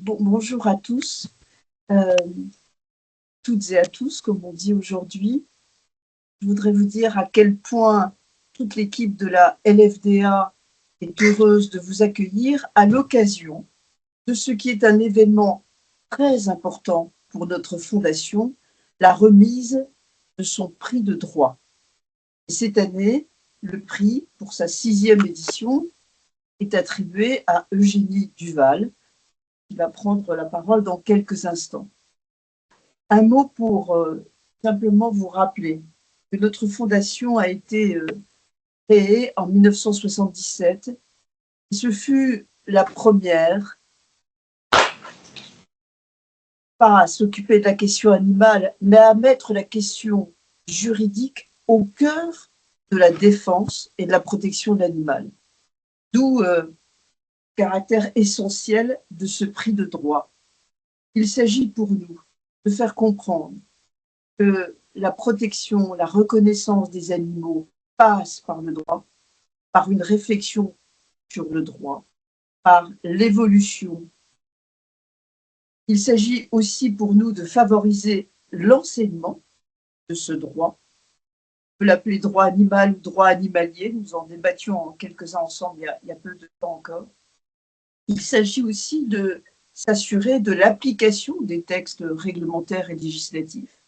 Bonjour à tous, euh, toutes et à tous, comme on dit aujourd'hui. Je voudrais vous dire à quel point toute l'équipe de la LFDA est heureuse de vous accueillir à l'occasion de ce qui est un événement très important pour notre fondation, la remise de son prix de droit. Et cette année, le prix, pour sa 6e édition, est attribué à Eugénie Duval, qui va prendre la parole dans quelques instants. Un mot pour simplement vous rappeler que notre fondation a été créée en 1977 et ce fut la première pas à s'occuper de la question animale, mais à mettre la question juridique au cœur de la défense et de la protection de l'animal. D'où le caractère essentiel de ce prix de droit. Il s'agit pour nous de faire comprendre que la protection, la reconnaissance des animaux passe par le droit, par une réflexion sur le droit, par l'évolution. Il s'agit aussi pour nous de favoriser l'enseignement de ce droit. On peut l'appeler droit animal ou droit animalier. Nous en débattions quelques-uns ensemble il y a peu de temps encore. Il s'agit aussi de s'assurer de l'application des textes réglementaires et législatifs.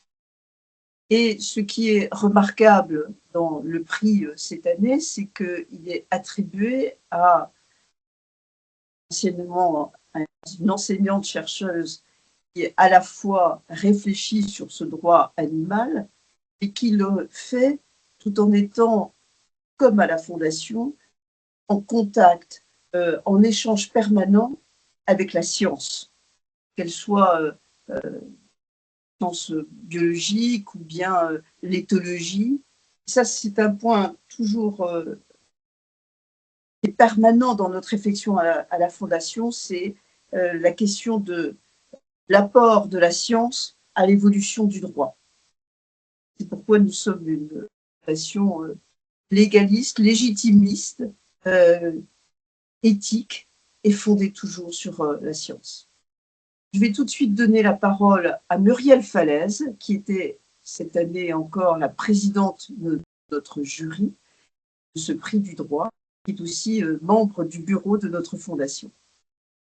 Et ce qui est remarquable dans le prix cette année, c'est qu'il est attribué à une enseignante chercheuse qui est à la fois réfléchie sur ce droit animal et qui le fait tout en étant, comme à la Fondation, en contact, en échange permanent avec la science, qu'elle soit science biologique ou bien l'éthologie. Ça, c'est un point toujours permanent dans notre réflexion à la Fondation, c'est la question de l'apport de la science à l'évolution du droit. C'est pourquoi nous sommes une fondation légaliste, légitimiste, éthique et fondée toujours sur la science. Je vais tout de suite donner la parole à Muriel Falaise, qui était cette année encore la présidente de notre jury de ce prix du droit, qui est aussi membre du bureau de notre fondation.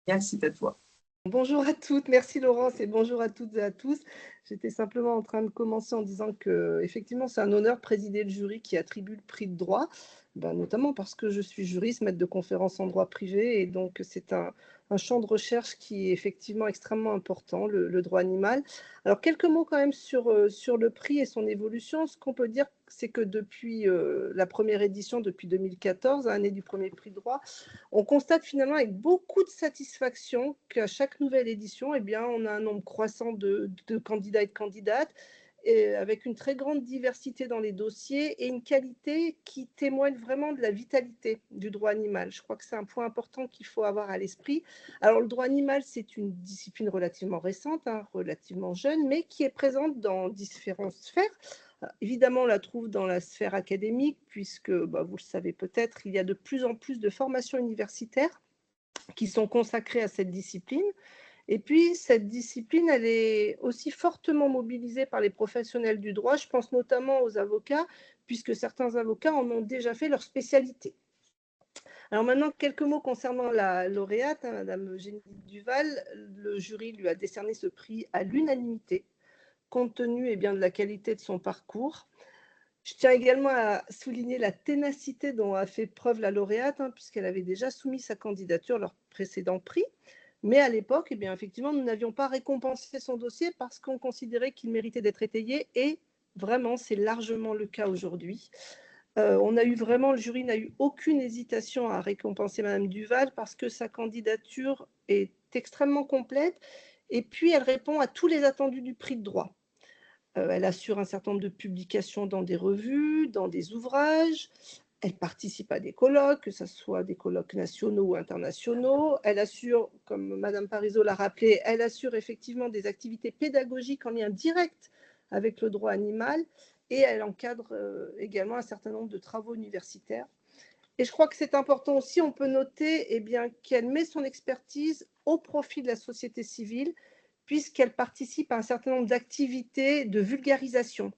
Muriel, c'est à toi. Bonjour à toutes, merci Laurence et bonjour à toutes et à tous. J'étais simplement en train de commencer en disant que effectivement c'est un honneur de présider le jury qui attribue le prix de droit, notamment parce que je suis juriste, maître de conférences en droit privé et donc c'est un champ de recherche qui est effectivement extrêmement important, le droit animal. Alors quelques mots quand même sur le prix et son évolution. Ce qu'on peut dire, c'est que depuis la première édition, depuis 2014, année du premier prix de droit, on constate finalement avec beaucoup de satisfaction qu'à chaque nouvelle édition, eh bien, on a un nombre croissant de candidats et de candidates, et avec une très grande diversité dans les dossiers et une qualité qui témoigne vraiment de la vitalité du droit animal. Je crois que c'est un point important qu'il faut avoir à l'esprit. Alors, le droit animal, c'est une discipline relativement récente, relativement jeune, mais qui est présente dans différentes sphères. Évidemment, on la trouve dans la sphère académique, puisque, vous le savez peut-être, il y a de plus en plus de formations universitaires qui sont consacrées à cette discipline. Et puis, cette discipline, elle est aussi fortement mobilisée par les professionnels du droit. Je pense notamment aux avocats, puisque certains avocats en ont déjà fait leur spécialité. Alors maintenant, quelques mots concernant la lauréate, Madame Eugénie Duval. Le jury lui a décerné ce prix à l'unanimité, compte tenu de la qualité de son parcours. Je tiens également à souligner la ténacité dont a fait preuve la lauréate, puisqu'elle avait déjà soumis sa candidature lors précédent prix. Mais à l'époque, effectivement, nous n'avions pas récompensé son dossier parce qu'on considérait qu'il méritait d'être étayé. Et vraiment, c'est largement le cas aujourd'hui. Le jury n'a eu aucune hésitation à récompenser Madame Duval parce que sa candidature est extrêmement complète. Et puis, elle répond à tous les attendus du prix de droit. Elle assure un certain nombre de publications dans des revues, dans des ouvrages. Elle participe à des colloques, que ce soit des colloques nationaux ou internationaux. Elle assure, comme Madame Parisot l'a rappelé, elle assure effectivement des activités pédagogiques en lien direct avec le droit animal et elle encadre également un certain nombre de travaux universitaires. Et je crois que c'est important aussi, on peut noter qu'elle met son expertise au profit de la société civile, puisqu'elle participe à un certain nombre d'activités de vulgarisation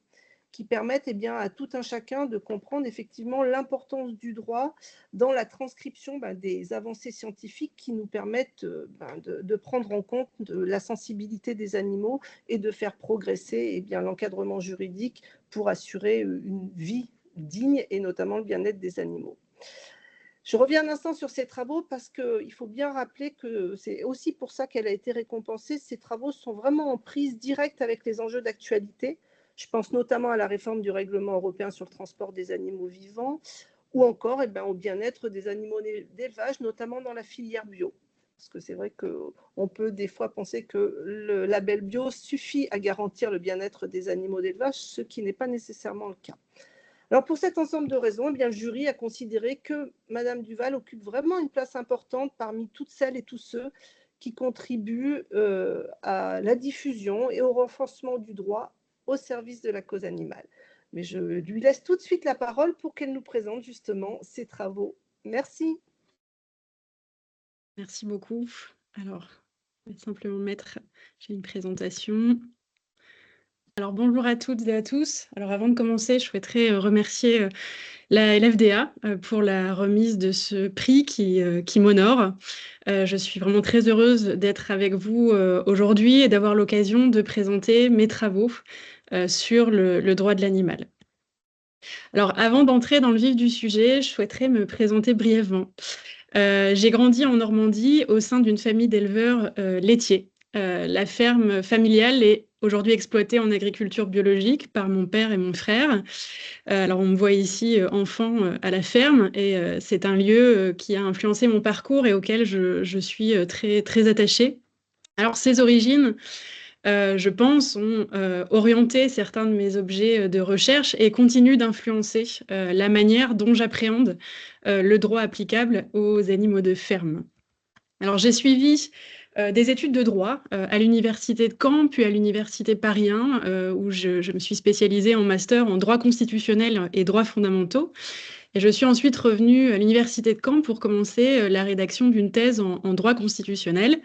qui permettent à tout un chacun de comprendre effectivement l'importance du droit dans la transcription des avancées scientifiques qui nous permettent de prendre en compte la sensibilité des animaux et de faire progresser l'encadrement juridique pour assurer une vie digne et notamment le bien-être des animaux. Je reviens un instant sur ces travaux parce qu'il faut bien rappeler que c'est aussi pour ça qu'elle a été récompensée. Ces travaux sont vraiment en prise directe avec les enjeux d'actualité. Je pense notamment à la réforme du règlement européen sur le transport des animaux vivants ou encore au bien-être des animaux d'élevage, notamment dans la filière bio. Parce que c'est vrai qu'on peut des fois penser que le label bio suffit à garantir le bien-être des animaux d'élevage, ce qui n'est pas nécessairement le cas. Alors pour cet ensemble de raisons, le jury a considéré que Madame Duval occupe vraiment une place importante parmi toutes celles et tous ceux qui contribuent à la diffusion et au renforcement du droit au service de la cause animale. Mais je lui laisse tout de suite la parole pour qu'elle nous présente justement ses travaux. Merci. Merci beaucoup. Alors, je vais simplement j'ai une présentation. Alors, bonjour à toutes et à tous. Alors, avant de commencer, je souhaiterais remercier la LFDA pour la remise de ce prix qui m'honore. Je suis vraiment très heureuse d'être avec vous aujourd'hui et d'avoir l'occasion de présenter mes travaux sur le droit de l'animal. Alors, avant d'entrer dans le vif du sujet, je souhaiterais me présenter brièvement. J'ai grandi en Normandie au sein d'une famille d'éleveurs laitiers. La ferme familiale est aujourd'hui exploitée en agriculture biologique par mon père et mon frère. Alors on me voit ici enfant à la ferme et c'est un lieu qui a influencé mon parcours et auquel je suis très, très attachée. Alors ces origines, je pense, ont orienté certains de mes objets de recherche et continuent d'influencer la manière dont j'appréhende le droit applicable aux animaux de ferme. Alors, j'ai suivi des études de droit à l'université de Caen, puis à l'université Paris 1, où je me suis spécialisée en master en droit constitutionnel et droits fondamentaux. Et je suis ensuite revenue à l'université de Caen pour commencer la rédaction d'une thèse en droit constitutionnel.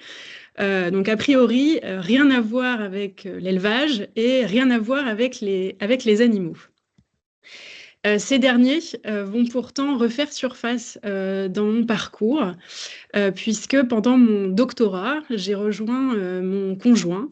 Donc, a priori, rien à voir avec l'élevage et rien à voir avec les animaux. Ces derniers vont pourtant refaire surface dans mon parcours, puisque pendant mon doctorat, j'ai rejoint mon conjoint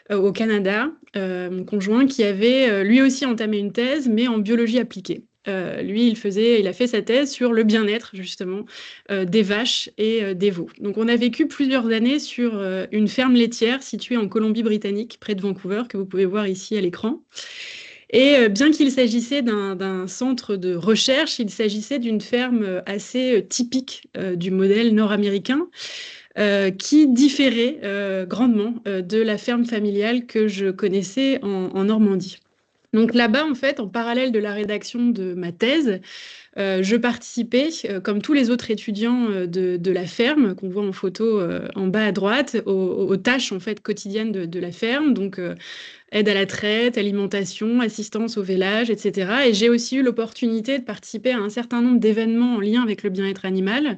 au Canada, mon conjoint qui avait lui aussi entamé une thèse, mais en biologie appliquée. Lui, il a fait sa thèse sur le bien-être justement des vaches et des veaux. Donc on a vécu plusieurs années sur une ferme laitière située en Colombie-Britannique, près de Vancouver, que vous pouvez voir ici à l'écran. Et bien qu'il s'agissait d'un centre de recherche, il s'agissait d'une ferme assez typique du modèle nord-américain, qui différait grandement de la ferme familiale que je connaissais en Normandie. Donc là-bas, en fait, en parallèle de la rédaction de ma thèse, je participais, comme tous les autres étudiants de la ferme, qu'on voit en photo en bas à droite, aux tâches en fait quotidiennes de la ferme, donc aide à la traite, alimentation, assistance au vélage, etc. Et j'ai aussi eu l'opportunité de participer à un certain nombre d'événements en lien avec le bien-être animal,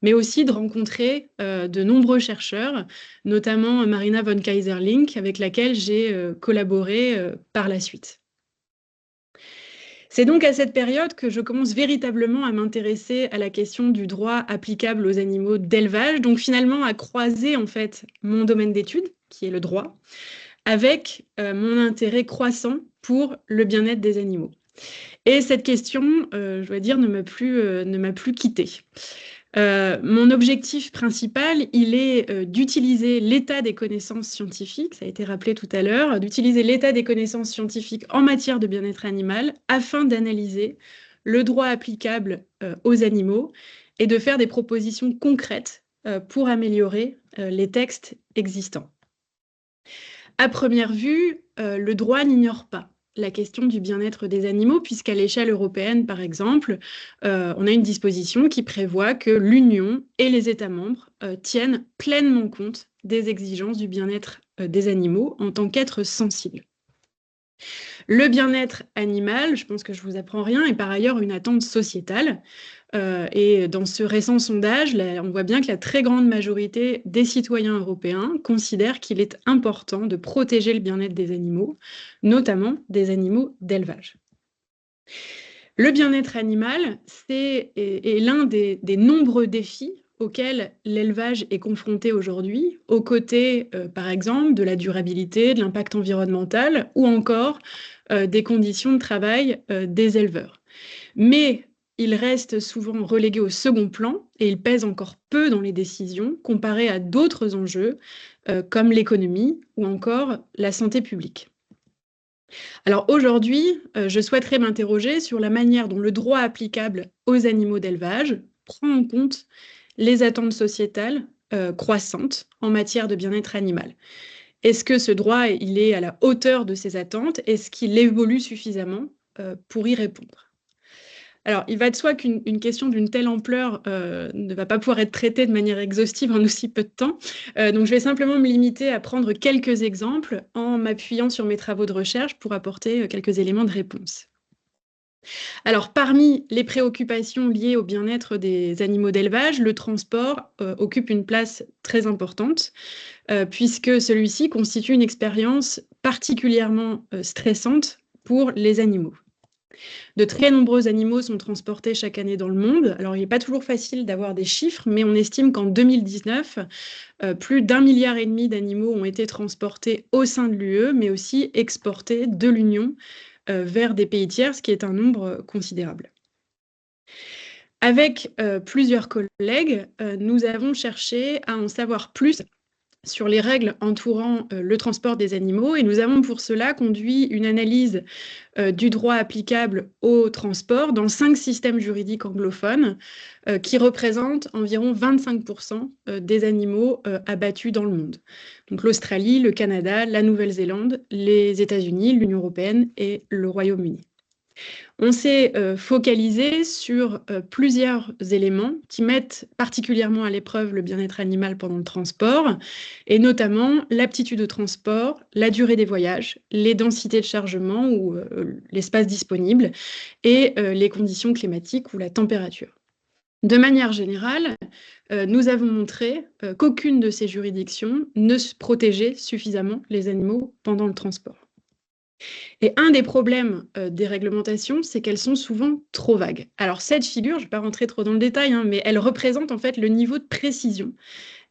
mais aussi de rencontrer de nombreux chercheurs, notamment Marina von Keyserlingk, avec laquelle j'ai collaboré par la suite. C'est donc à cette période que je commence véritablement à m'intéresser à la question du droit applicable aux animaux d'élevage, donc finalement à croiser en fait mon domaine d'étude, qui est le droit, avec mon intérêt croissant pour le bien-être des animaux. Et cette question, je dois dire, ne m'a plus quittée. Mon objectif principal, il est d'utiliser l'état des connaissances scientifiques, ça a été rappelé tout à l'heure, d'utiliser l'état des connaissances scientifiques en matière de bien-être animal afin d'analyser le droit applicable aux animaux et de faire des propositions concrètes pour améliorer les textes existants. À première vue, le droit n'ignore pas la question du bien-être des animaux, puisqu'à l'échelle européenne, par exemple, on a une disposition qui prévoit que l'Union et les États membres tiennent pleinement compte des exigences du bien-être des animaux en tant qu'êtres sensibles. Le bien-être animal, je pense que je vous apprends rien, est par ailleurs une attente sociétale. Et dans ce récent sondage, on voit bien que la très grande majorité des citoyens européens considèrent qu'il est important de protéger le bien-être des animaux, notamment des animaux d'élevage. Le bien-être animal, est l'un des nombreux défis auxquels l'élevage est confronté aujourd'hui, aux côtés, par exemple, de la durabilité, de l'impact environnemental ou encore des conditions de travail des éleveurs. Mais il reste souvent relégué au second plan et il pèse encore peu dans les décisions comparé à d'autres enjeux comme l'économie ou encore la santé publique. Alors aujourd'hui, je souhaiterais m'interroger sur la manière dont le droit applicable aux animaux d'élevage prend en compte les attentes sociétales croissantes en matière de bien-être animal. Est-ce que ce droit, il est à la hauteur de ces attentes? Est-ce qu'il évolue suffisamment pour y répondre? Alors, il va de soi qu'une question d'une telle ampleur ne va pas pouvoir être traitée de manière exhaustive en aussi peu de temps. Donc, je vais simplement me limiter à prendre quelques exemples en m'appuyant sur mes travaux de recherche pour apporter quelques éléments de réponse. Alors, parmi les préoccupations liées au bien-être des animaux d'élevage, le transport occupe une place très importante, puisque celui-ci constitue une expérience particulièrement stressante pour les animaux. De très nombreux animaux sont transportés chaque année dans le monde. Alors, il n'est pas toujours facile d'avoir des chiffres, mais on estime qu'en 2019, plus d'1,5 milliard d'animaux ont été transportés au sein de l'UE, mais aussi exportés de l'Union vers des pays tiers, ce qui est un nombre considérable. Avec plusieurs collègues, nous avons cherché à en savoir plus sur les règles entourant le transport des animaux et nous avons pour cela conduit une analyse du droit applicable au transport dans 5 systèmes juridiques anglophones qui représentent environ 25% des animaux abattus dans le monde. Donc l'Australie, le Canada, la Nouvelle-Zélande, les États-Unis, l'Union européenne et le Royaume-Uni. On s'est focalisé sur plusieurs éléments qui mettent particulièrement à l'épreuve le bien-être animal pendant le transport, et notamment l'aptitude au transport, la durée des voyages, les densités de chargement ou l'espace disponible, et les conditions climatiques ou la température. De manière générale, nous avons montré qu'aucune de ces juridictions ne protégeait suffisamment les animaux pendant le transport. Et un des problèmes des réglementations, c'est qu'elles sont souvent trop vagues. Alors cette figure, je ne vais pas rentrer trop dans le détail, mais elle représente en fait le niveau de précision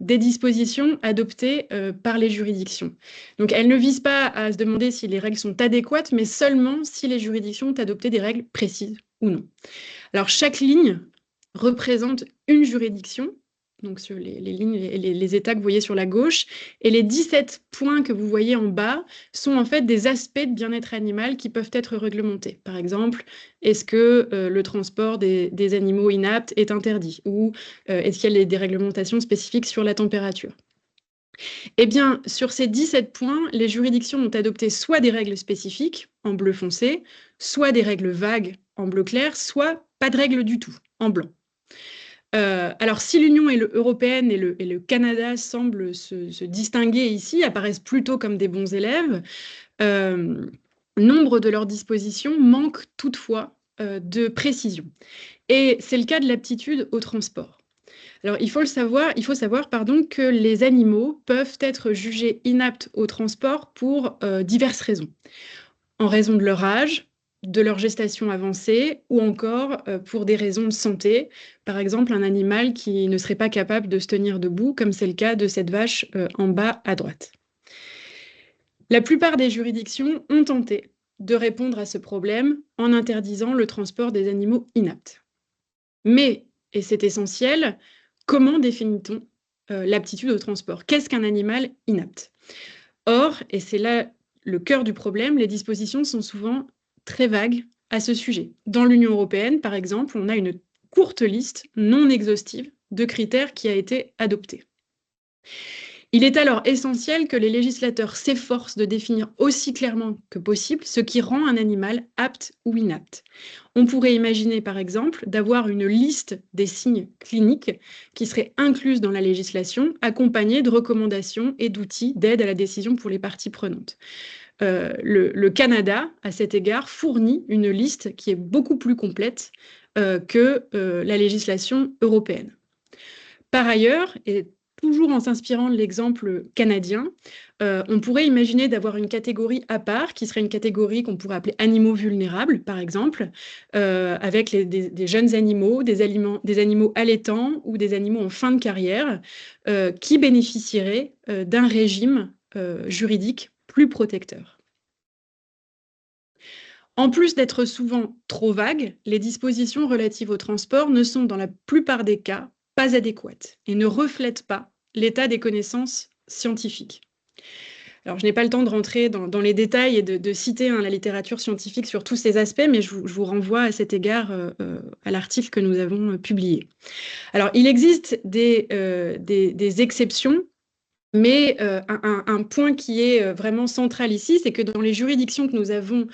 des dispositions adoptées par les juridictions. Donc elles ne visent pas à se demander si les règles sont adéquates, mais seulement si les juridictions ont adopté des règles précises ou non. Alors chaque ligne représente une juridiction, donc sur les lignes et les états que vous voyez sur la gauche, et les 17 points que vous voyez en bas sont en fait des aspects de bien-être animal qui peuvent être réglementés. Par exemple, est-ce que le transport des animaux inaptes est interdit ou est-ce qu'il y a des réglementations spécifiques sur la température? Eh bien, sur ces 17 points, les juridictions ont adopté soit des règles spécifiques, en bleu foncé, soit des règles vagues, en bleu clair, soit pas de règles du tout, en blanc. Alors, si l'Union européenne et le Canada semblent se distinguer ici, apparaissent plutôt comme des bons élèves, nombre de leurs dispositions manquent toutefois de précision. Et c'est le cas de l'aptitude au transport. Alors, il faut savoir que les animaux peuvent être jugés inaptes au transport pour diverses raisons. En raison de leur âge, de leur gestation avancée ou encore pour des raisons de santé. Par exemple, un animal qui ne serait pas capable de se tenir debout, comme c'est le cas de cette vache en bas à droite. La plupart des juridictions ont tenté de répondre à ce problème en interdisant le transport des animaux inaptes. Mais, et c'est essentiel, comment définit-on l'aptitude au transport? Qu'est-ce qu'un animal inapte? Or, et c'est là le cœur du problème, les dispositions sont souvent très vagues à ce sujet. Dans l'Union européenne, par exemple, on a une courte liste non exhaustive de critères qui a été adoptée. Il est alors essentiel que les législateurs s'efforcent de définir aussi clairement que possible ce qui rend un animal apte ou inapte. On pourrait imaginer, par exemple, d'avoir une liste des signes cliniques qui serait incluse dans la législation, accompagnée de recommandations et d'outils d'aide à la décision pour les parties prenantes. Le Canada, à cet égard, fournit une liste qui est beaucoup plus complète que la législation européenne. Par ailleurs, et toujours en s'inspirant de l'exemple canadien, on pourrait imaginer d'avoir une catégorie à part, qui serait une catégorie qu'on pourrait appeler animaux vulnérables, par exemple, avec des jeunes animaux, des animaux allaitants ou des animaux en fin de carrière, qui bénéficieraient d'un régime juridique plus protecteur. En plus d'être souvent trop vagues, les dispositions relatives au transport ne sont dans la plupart des cas pas adéquates et ne reflètent pas l'état des connaissances scientifiques. Alors, je n'ai pas le temps de rentrer dans les détails et de citer la littérature scientifique sur tous ces aspects, mais je vous renvoie à cet égard à l'article que nous avons publié. Alors, il existe des exceptions, mais un point qui est vraiment central ici, c'est que dans les juridictions que nous avons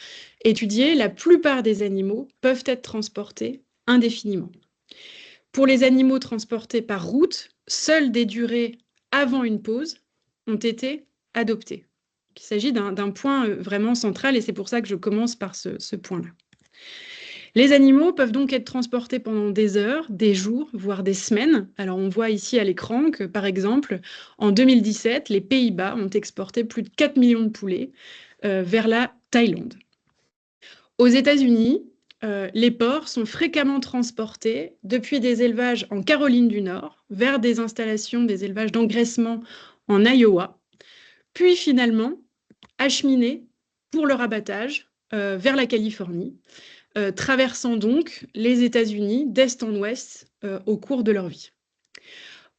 étudiées, la plupart des animaux peuvent être transportés indéfiniment. Pour les animaux transportés par route, seules des durées avant une pause ont été adoptées. Il s'agit d'un point vraiment central et c'est pour ça que je commence par ce point-là. Les animaux peuvent donc être transportés pendant des heures, des jours, voire des semaines. Alors on voit ici à l'écran que, par exemple, en 2017, les Pays-Bas ont exporté plus de 4 millions de poulets vers la Thaïlande. Aux États-Unis, les porcs sont fréquemment transportés depuis des élevages en Caroline du Nord vers des installations, des élevages d'engraissement en Iowa, puis finalement acheminés pour leur abattage vers la Californie, traversant donc les États-Unis d'est en ouest au cours de leur vie.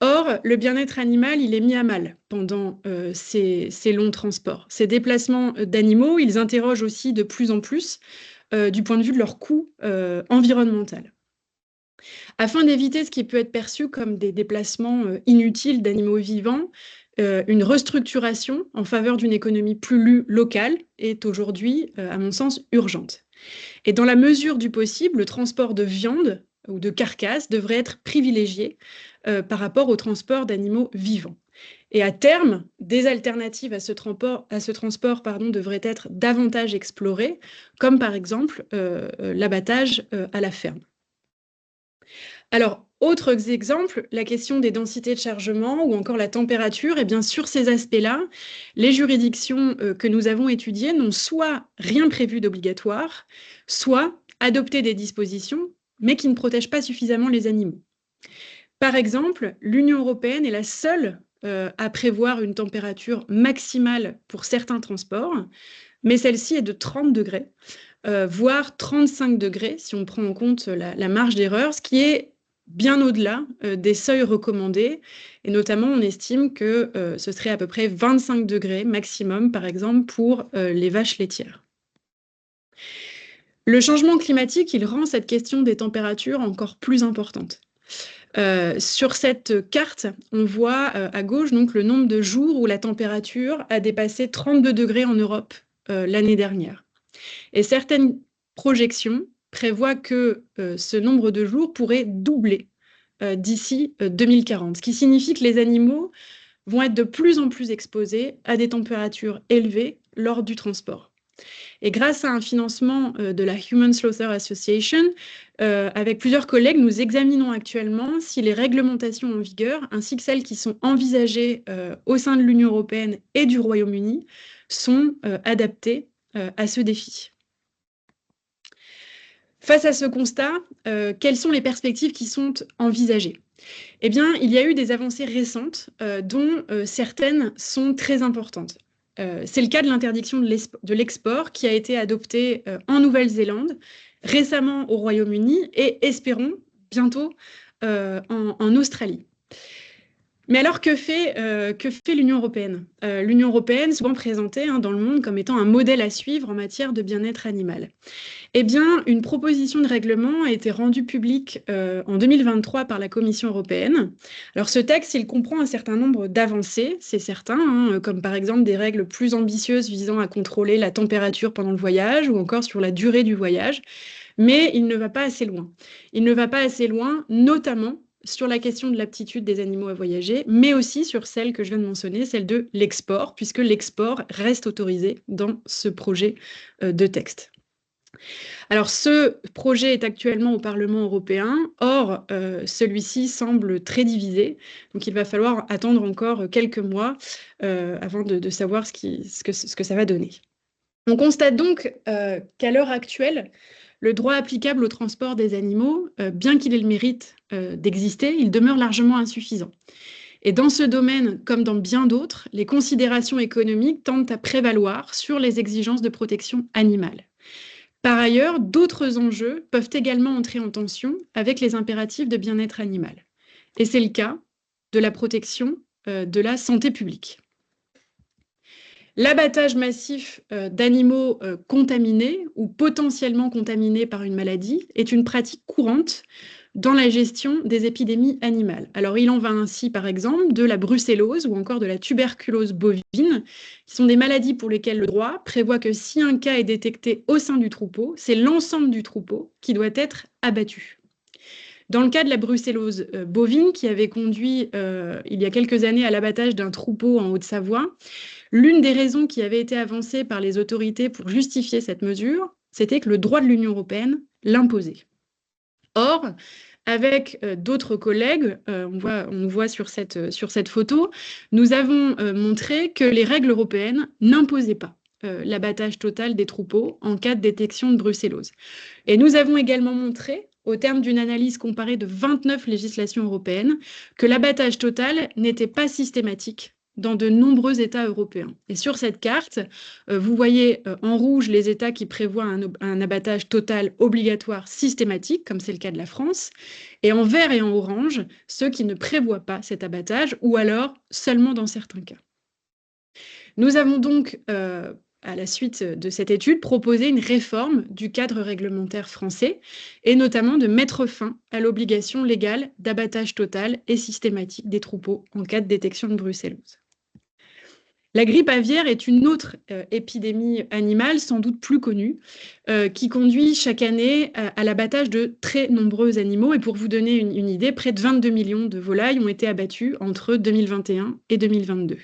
Or, le bien-être animal, il est mis à mal pendant ces longs transports. Ces déplacements d'animaux, ils interrogent aussi de plus en plus du point de vue de leur coût environnemental. Afin d'éviter ce qui peut être perçu comme des déplacements inutiles d'animaux vivants, une restructuration en faveur d'une économie plus locale est aujourd'hui, à mon sens, urgente. Et dans la mesure du possible, le transport de viande ou de carcasses devrait être privilégié par rapport au transport d'animaux vivants. Et à terme, des alternatives à ce transport devraient être davantage explorées, comme par exemple l'abattage à la ferme. Alors, autres exemples, la question des densités de chargement ou encore la température, et bien sur ces aspects-là, les juridictions que nous avons étudiées n'ont soit rien prévu d'obligatoire, soit adopté des dispositions, mais qui ne protègent pas suffisamment les animaux. Par exemple, l'Union européenne est la seule à prévoir une température maximale pour certains transports, mais celle-ci est de 30 degrés, voire 35 degrés si on prend en compte la marge d'erreur, ce qui est bien au-delà des seuils recommandés. Et notamment, on estime que ce serait à peu près 25 degrés maximum, par exemple, pour les vaches laitières. Le changement climatique, il rend cette question des températures encore plus importante. Sur cette carte, on voit à gauche donc, le nombre de jours où la température a dépassé 32 degrés en Europe l'année dernière. Et certaines projections prévoient que ce nombre de jours pourrait doubler d'ici 2040, ce qui signifie que les animaux vont être de plus en plus exposés à des températures élevées lors du transport. Et grâce à un financement de la Human Slaughter Association, avec plusieurs collègues, nous examinons actuellement si les réglementations en vigueur, ainsi que celles qui sont envisagées au sein de l'Union européenne et du Royaume-Uni, sont adaptées à ce défi. Face à ce constat, quelles sont les perspectives qui sont envisagées ? Eh bien, il y a eu des avancées récentes dont certaines sont très importantes. C'est le cas de l'interdiction de l'export qui a été adoptée en Nouvelle-Zélande, récemment au Royaume-Uni et espérons bientôt en Australie. Mais alors, que fait l'Union européenne ? L'Union européenne, souvent présentée dans le monde comme étant un modèle à suivre en matière de bien-être animal. Eh bien, une proposition de règlement a été rendue publique en 2023 par la Commission européenne. Alors, ce texte, il comprend un certain nombre d'avancées, c'est certain, comme par exemple des règles plus ambitieuses visant à contrôler la température pendant le voyage ou encore sur la durée du voyage, mais il ne va pas assez loin. Il ne va pas assez loin, notamment sur la question de l'aptitude des animaux à voyager, mais aussi sur celle que je viens de mentionner, celle de l'export, puisque l'export reste autorisé dans ce projet de texte. Alors, ce projet est actuellement au Parlement européen. Or, celui-ci semble très divisé. Donc, il va falloir attendre encore quelques mois avant de savoir ce que ça va donner. On constate donc qu'à l'heure actuelle, le droit applicable au transport des animaux, bien qu'il ait le mérite d'exister, il demeure largement insuffisant. Et dans ce domaine, comme dans bien d'autres, les considérations économiques tendent à prévaloir sur les exigences de protection animale. Par ailleurs, d'autres enjeux peuvent également entrer en tension avec les impératifs de bien-être animal. Et c'est le cas de la protection de la santé publique. L'abattage massif d'animaux contaminés ou potentiellement contaminés par une maladie est une pratique courante dans la gestion des épidémies animales. Alors, il en va ainsi, par exemple, de la brucellose ou encore de la tuberculose bovine, qui sont des maladies pour lesquelles le droit prévoit que si un cas est détecté au sein du troupeau, c'est l'ensemble du troupeau qui doit être abattu. Dans le cas de la brucellose bovine, qui avait conduit il y a quelques années à l'abattage d'un troupeau en Haute-Savoie, l'une des raisons qui avait été avancée par les autorités pour justifier cette mesure, c'était que le droit de l'Union européenne l'imposait. Or, avec d'autres collègues, on voit sur cette photo, nous avons montré que les règles européennes n'imposaient pas l'abattage total des troupeaux en cas de détection de brucellose. Et nous avons également montré, au terme d'une analyse comparée de 29 législations européennes, que l'abattage total n'était pas systématique dans de nombreux États européens. Et sur cette carte, vous voyez en rouge les États qui prévoient un abattage total obligatoire systématique, comme c'est le cas de la France, et en vert et en orange, ceux qui ne prévoient pas cet abattage, ou alors seulement dans certains cas. Nous avons donc, à la suite de cette étude, proposé une réforme du cadre réglementaire français, et notamment de mettre fin à l'obligation légale d'abattage total et systématique des troupeaux en cas de détection de brucellose. La grippe aviaire est une autre épidémie animale, sans doute plus connue, qui conduit chaque année à l'abattage de très nombreux animaux. Et pour vous donner une idée, près de 22 millions de volailles ont été abattues entre 2021 et 2022.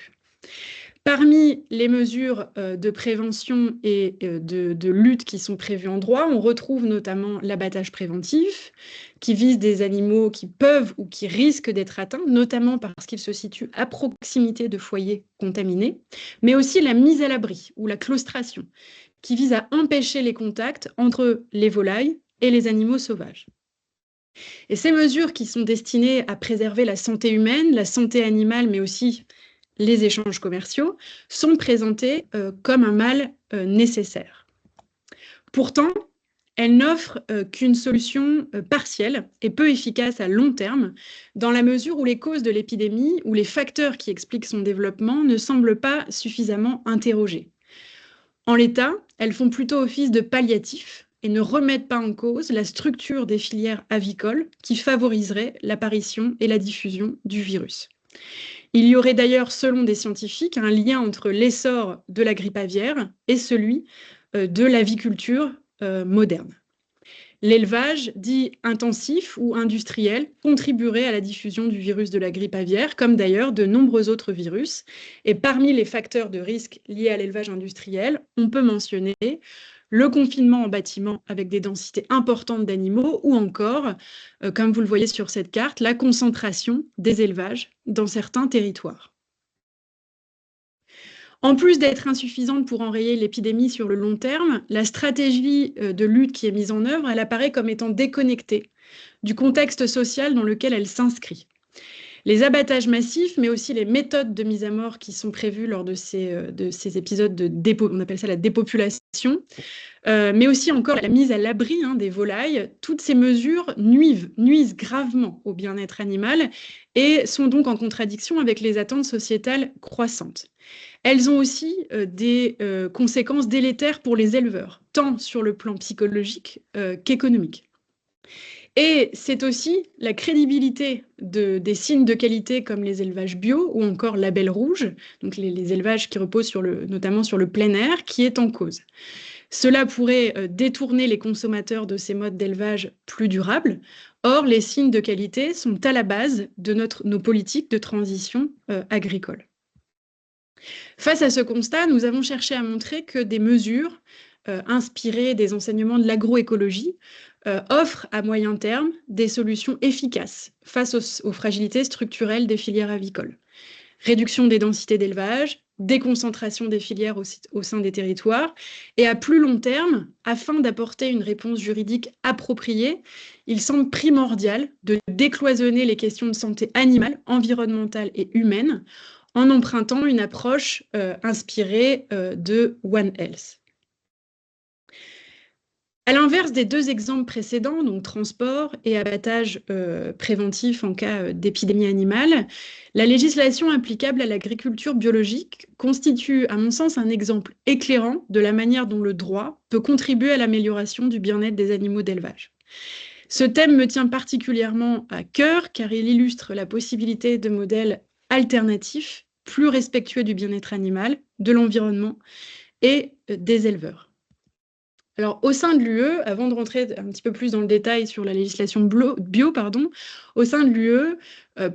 Parmi les mesures de prévention et de lutte qui sont prévues en droit, on retrouve notamment l'abattage préventif, qui vise des animaux qui peuvent ou qui risquent d'être atteints, notamment parce qu'ils se situent à proximité de foyers contaminés, mais aussi la mise à l'abri ou la claustration, qui vise à empêcher les contacts entre les volailles et les animaux sauvages. Et ces mesures qui sont destinées à préserver la santé humaine, la santé animale, mais aussi les échanges commerciaux, sont présentés comme un mal nécessaire. Pourtant, elles n'offrent qu'une solution partielle et peu efficace à long terme, dans la mesure où les causes de l'épidémie ou les facteurs qui expliquent son développement ne semblent pas suffisamment interrogés. En l'état, elles font plutôt office de palliatif et ne remettent pas en cause la structure des filières avicoles qui favoriseraient l'apparition et la diffusion du virus. Il y aurait d'ailleurs, selon des scientifiques, un lien entre l'essor de la grippe aviaire et celui de l'aviculture moderne. L'élevage dit intensif ou industriel contribuerait à la diffusion du virus de la grippe aviaire, comme d'ailleurs de nombreux autres virus. Et parmi les facteurs de risque liés à l'élevage industriel, on peut mentionner le confinement en bâtiment avec des densités importantes d'animaux ou encore, comme vous le voyez sur cette carte, la concentration des élevages dans certains territoires. En plus d'être insuffisante pour enrayer l'épidémie sur le long terme, la stratégie de lutte qui est mise en œuvre, elle apparaît comme étant déconnectée du contexte social dans lequel elle s'inscrit. Les abattages massifs, mais aussi les méthodes de mise à mort qui sont prévues lors de ces épisodes de on appelle ça la dépopulation, mais aussi encore la mise à l'abri des volailles, toutes ces mesures nuisent gravement au bien-être animal et sont donc en contradiction avec les attentes sociétales croissantes. Elles ont aussi des conséquences délétères pour les éleveurs, tant sur le plan psychologique qu'économique. Et c'est aussi la crédibilité des signes de qualité comme les élevages bio ou encore label rouge, donc les élevages qui reposent notamment sur le plein air, qui est en cause. Cela pourrait détourner les consommateurs de ces modes d'élevage plus durables. Or, les signes de qualité sont à la base de nos politiques de transition agricole. Face à ce constat, nous avons cherché à montrer que des mesures inspirées des enseignements de l'agroécologie offrent à moyen terme des solutions efficaces face aux fragilités structurelles des filières avicoles. Réduction des densités d'élevage, déconcentration des filières au sein des territoires, et à plus long terme, afin d'apporter une réponse juridique appropriée, il semble primordial de décloisonner les questions de santé animale, environnementale et humaine en empruntant une approche inspirée de One Health. À l'inverse des deux exemples précédents, donc transport et abattage préventif en cas d'épidémie animale, la législation applicable à l'agriculture biologique constitue, à mon sens, un exemple éclairant de la manière dont le droit peut contribuer à l'amélioration du bien-être des animaux d'élevage. Ce thème me tient particulièrement à cœur car il illustre la possibilité de modèles alternatifs, plus respectueux du bien-être animal, de l'environnement et des éleveurs. Alors, au sein de l'UE, avant de rentrer un petit peu plus dans le détail sur la législation bio, au sein de l'UE,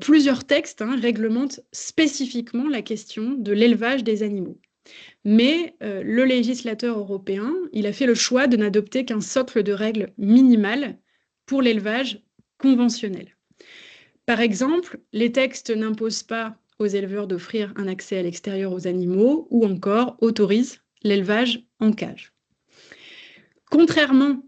plusieurs textes réglementent spécifiquement la question de l'élevage des animaux. Mais le législateur européen, il a fait le choix de n'adopter qu'un socle de règles minimales pour l'élevage conventionnel. Par exemple, les textes n'imposent pas aux éleveurs d'offrir un accès à l'extérieur aux animaux ou encore autorisent l'élevage en cage. Contrairement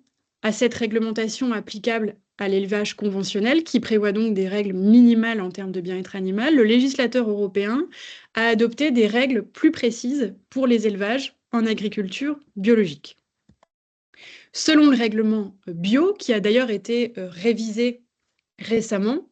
à cette réglementation applicable à l'élevage conventionnel, qui prévoit donc des règles minimales en termes de bien-être animal, le législateur européen a adopté des règles plus précises pour les élevages en agriculture biologique. Selon le règlement bio, qui a d'ailleurs été révisé récemment,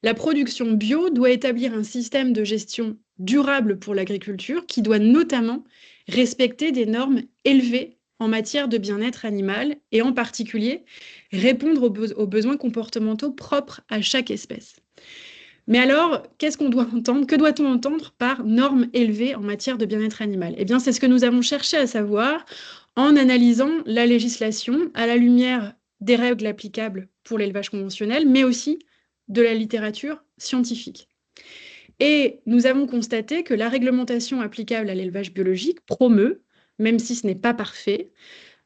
la production bio doit établir un système de gestion durable pour l'agriculture qui doit notamment respecter des normes élevées en matière de bien-être animal et en particulier répondre aux besoins comportementaux propres à chaque espèce. Mais alors, qu'est-ce qu'on doit entendre? Que doit-on entendre par normes élevées en matière de bien-être animal? Eh bien, c'est ce que nous avons cherché à savoir en analysant la législation à la lumière des règles applicables pour l'élevage conventionnel, mais aussi de la littérature scientifique. Et nous avons constaté que la réglementation applicable à l'élevage biologique promeut, même si ce n'est pas parfait,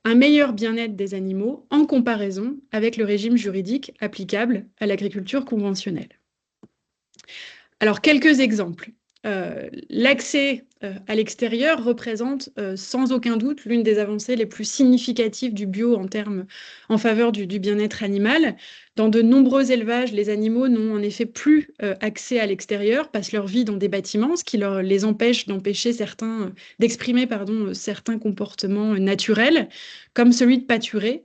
un meilleur bien-être des animaux en comparaison avec le régime juridique applicable à l'agriculture conventionnelle. Alors, quelques exemples. L'accès à l'extérieur représente sans aucun doute l'une des avancées les plus significatives du bio en faveur du bien-être animal. Dans de nombreux élevages, les animaux n'ont en effet plus accès à l'extérieur, passent leur vie dans des bâtiments, ce qui les empêche d'exprimer certains comportements naturels, comme celui de pâturer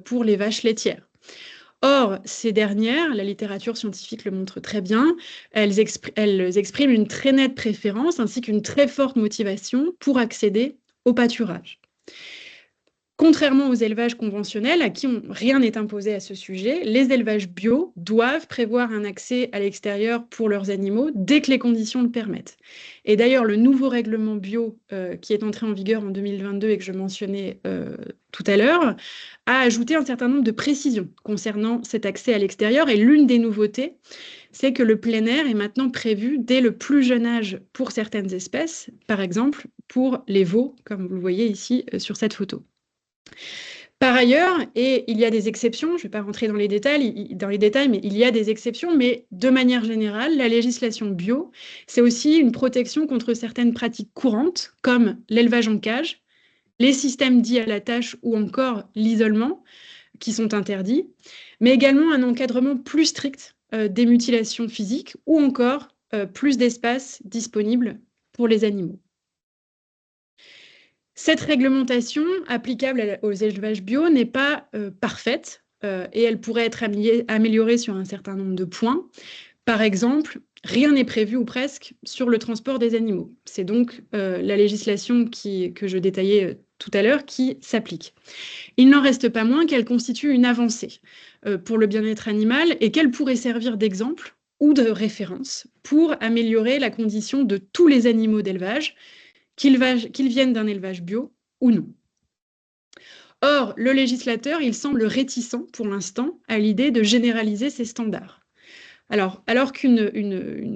pour les vaches laitières. Or, ces dernières, la littérature scientifique le montre très bien, elles expriment une très nette préférence ainsi qu'une très forte motivation pour accéder au pâturage. Contrairement aux élevages conventionnels, à qui rien n'est imposé à ce sujet, les élevages bio doivent prévoir un accès à l'extérieur pour leurs animaux dès que les conditions le permettent. Et d'ailleurs, le nouveau règlement bio qui est entré en vigueur en 2022 et que je mentionnais tout à l'heure, a ajouté un certain nombre de précisions concernant cet accès à l'extérieur. Et l'une des nouveautés, c'est que le plein air est maintenant prévu dès le plus jeune âge pour certaines espèces, par exemple pour les veaux, comme vous le voyez ici sur cette photo. Par ailleurs, et il y a des exceptions, je ne vais pas rentrer dans les détails, mais il y a des exceptions, mais de manière générale, la législation bio, c'est aussi une protection contre certaines pratiques courantes, comme l'élevage en cage, les systèmes dits à la tâche ou encore l'isolement, qui sont interdits, mais également un encadrement plus strict des mutilations physiques ou encore plus d'espace disponible pour les animaux. Cette réglementation applicable aux élevages bio n'est pas parfaite et elle pourrait être améliorée sur un certain nombre de points. Par exemple, rien n'est prévu ou presque sur le transport des animaux. C'est donc la législation que je détaillais tout à l'heure qui s'applique. Il n'en reste pas moins qu'elle constitue une avancée pour le bien-être animal et qu'elle pourrait servir d'exemple ou de référence pour améliorer la condition de tous les animaux d'élevage, qu'ils viennent d'un élevage bio ou non. Or, le législateur, il semble réticent pour l'instant à l'idée de généraliser ces standards. Alors qu'une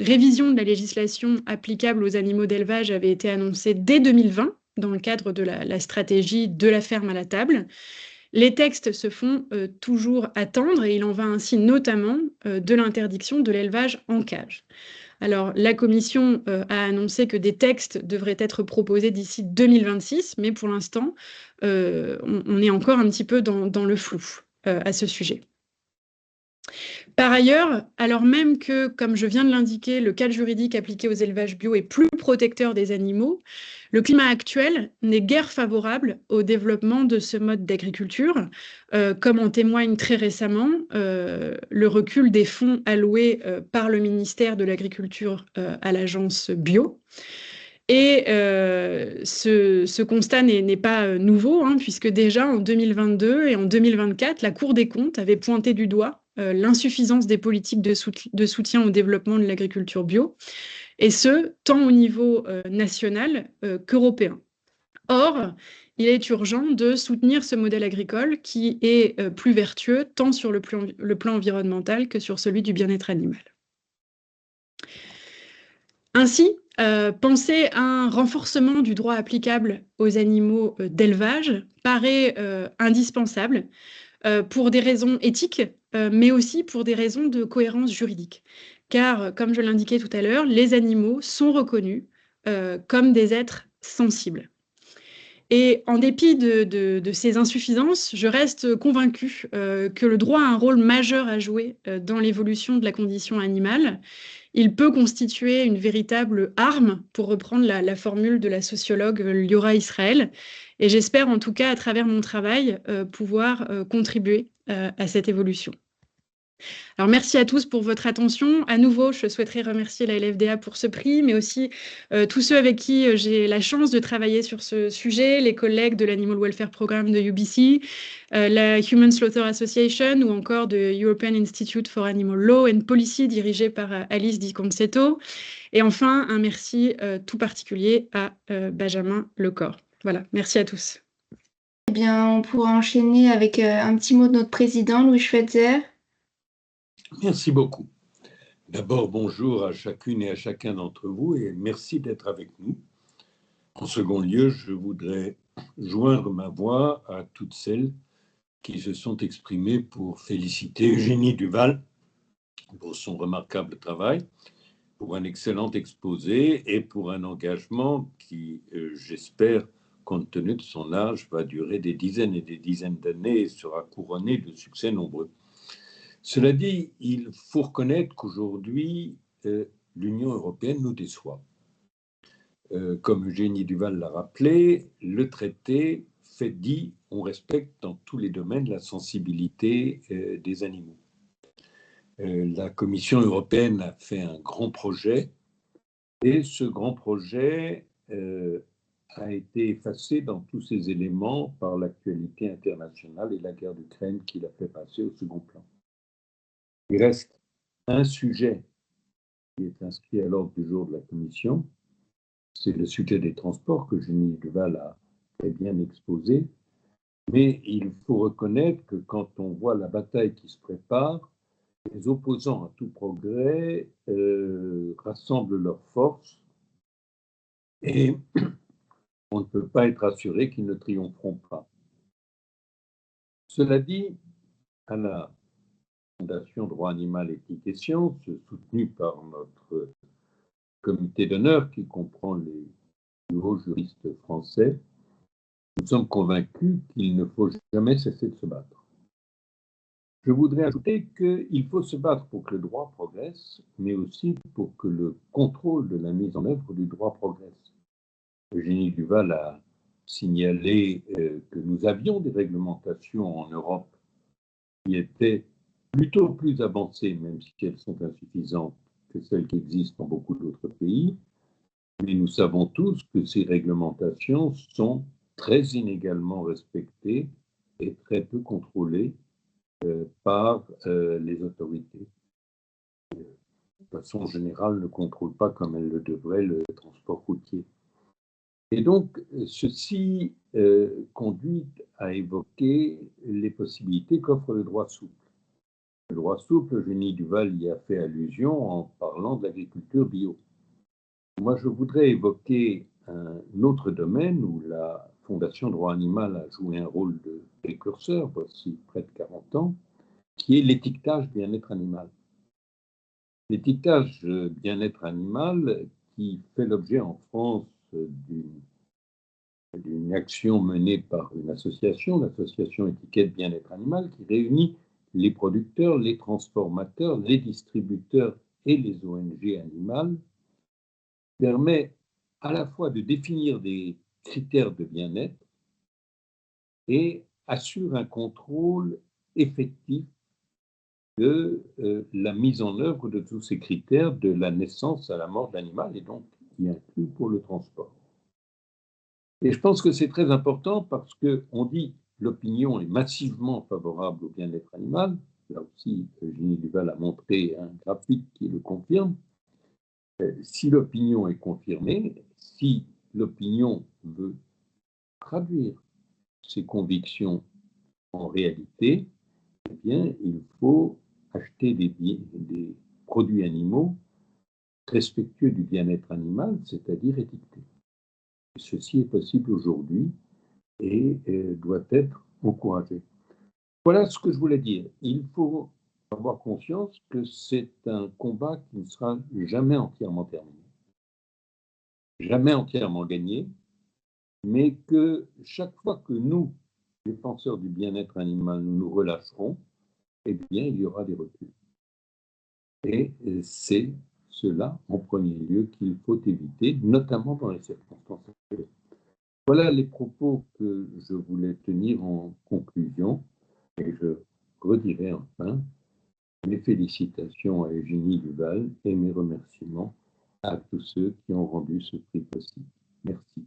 révision de la législation applicable aux animaux d'élevage avait été annoncée dès 2020 dans le cadre de la stratégie de la ferme à la table, les textes se font toujours attendre et il en va ainsi notamment de l'interdiction de l'élevage en cage. Alors, la Commission a annoncé que des textes devraient être proposés d'ici 2026, mais pour l'instant, on est encore un petit peu dans le flou à ce sujet. Par ailleurs, alors même que, comme je viens de l'indiquer, le cadre juridique appliqué aux élevages bio est plus protecteur des animaux, le climat actuel n'est guère favorable au développement de ce mode d'agriculture, comme en témoigne très récemment le recul des fonds alloués par le ministère de l'Agriculture à l'agence bio. Et ce constat n'est pas nouveau, hein, puisque déjà en 2022 et en 2024, la Cour des comptes avait pointé du doigt l'insuffisance des politiques de soutien au développement de l'agriculture bio, et ce, tant au niveau national qu'européen. Or, il est urgent de soutenir ce modèle agricole qui est plus vertueux tant sur le plan environnemental que sur celui du bien-être animal. Ainsi, penser à un renforcement du droit applicable aux animaux d'élevage paraît indispensable pour des raisons éthiques, mais aussi pour des raisons de cohérence juridique. Car, comme je l'indiquais tout à l'heure, les animaux sont reconnus comme des êtres sensibles. Et en dépit de ces insuffisances, je reste convaincue que le droit a un rôle majeur à jouer dans l'évolution de la condition animale. Il peut constituer une véritable arme, pour reprendre la formule de la sociologue Liora Israël. Et j'espère en tout cas, à travers mon travail, pouvoir contribuer à cette évolution. Alors merci à tous pour votre attention. À nouveau, je souhaiterais remercier la LFDA pour ce prix, mais aussi tous ceux avec qui j'ai la chance de travailler sur ce sujet, les collègues de l'Animal Welfare Programme de UBC, la Human Slaughter Association ou encore de European Institute for Animal Law and Policy dirigée par Alice Di Concetto. Et enfin, un merci tout particulier à Benjamin Lecor. Voilà, merci à tous. Eh bien, on pourra enchaîner avec un petit mot de notre président, Louis Schweitzer. Merci beaucoup. D'abord, bonjour à chacune et à chacun d'entre vous et merci d'être avec nous. En second lieu, je voudrais joindre ma voix à toutes celles qui se sont exprimées pour féliciter Eugénie Duval pour son remarquable travail, pour un excellent exposé et pour un engagement qui, j'espère, compte tenu de son âge, va durer des dizaines et des dizaines d'années et sera couronné de succès nombreux. Cela dit, il faut reconnaître qu'aujourd'hui, l'Union européenne nous déçoit. Comme Eugénie Duval l'a rappelé, le traité dit on respecte dans tous les domaines la sensibilité des animaux. La Commission européenne a fait un grand projet et ce grand projet a été effacé dans tous ses éléments par l'actualité internationale et la guerre d'Ukraine qui l'a fait passer au second plan. Il reste un sujet qui est inscrit à l'ordre du jour de la Commission, c'est le sujet des transports que Eugénie Duval a très bien exposé, mais il faut reconnaître que quand on voit la bataille qui se prépare, les opposants à tout progrès rassemblent leurs forces et on ne peut pas être assuré qu'ils ne triompheront pas. Cela dit, à la Fondation Droit Animal, Éthique et Sciences, soutenue par notre comité d'honneur qui comprend les plus hauts juristes français, nous sommes convaincus qu'il ne faut jamais cesser de se battre. Je voudrais ajouter qu'il faut se battre pour que le droit progresse, mais aussi pour que le contrôle de la mise en œuvre du droit progresse. Eugénie Duval a signalé que nous avions des réglementations en Europe qui étaient plutôt plus avancées, même si elles sont insuffisantes, que celles qui existent dans beaucoup d'autres pays. Mais nous savons tous que ces réglementations sont très inégalement respectées et très peu contrôlées par les autorités. De façon générale, ne contrôlent pas comme elles le devraient le transport routier. Et donc, ceci conduit à évoquer les possibilités qu'offre le droit souple. Le droit souple, Eugénie Duval y a fait allusion en parlant de l'agriculture bio. Moi, je voudrais évoquer un autre domaine où la Fondation Droit Animal a joué un rôle de précurseur, voici près de 40 ans, qui est l'étiquetage bien-être animal. L'étiquetage bien-être animal qui fait l'objet en France d'une action menée par une association, l'association Étiquette Bien-être Animal, qui réunit les producteurs, les transformateurs, les distributeurs et les ONG animales, permet à la fois de définir des critères de bien-être et assure un contrôle effectif de la mise en œuvre de tous ces critères de la naissance à la mort de l'animal et donc y inclut pour le transport. Et je pense que c'est très important parce qu'on dit l'opinion est massivement favorable au bien-être animal. Là aussi, Eugénie Duval a montré un graphique qui le confirme. Si l'opinion est confirmée, si l'opinion veut traduire ses convictions en réalité, eh bien, il faut acheter des produits animaux respectueux du bien-être animal, c'est-à-dire étiquetés. Ceci est possible aujourd'hui et doit être encouragé. Voilà ce que je voulais dire. Il faut avoir conscience que c'est un combat qui ne sera jamais entièrement terminé, jamais entièrement gagné, mais que chaque fois que nous, défenseurs du bien-être animal, nous nous relâcherons, eh bien, il y aura des reculs. Et c'est cela, en premier lieu, qu'il faut éviter, notamment dans les circonstances actuelles. Voilà les propos que je voulais tenir en conclusion. Et je redirai enfin mes félicitations à Eugénie Duval et mes remerciements à tous ceux qui ont rendu ce prix possible. Merci.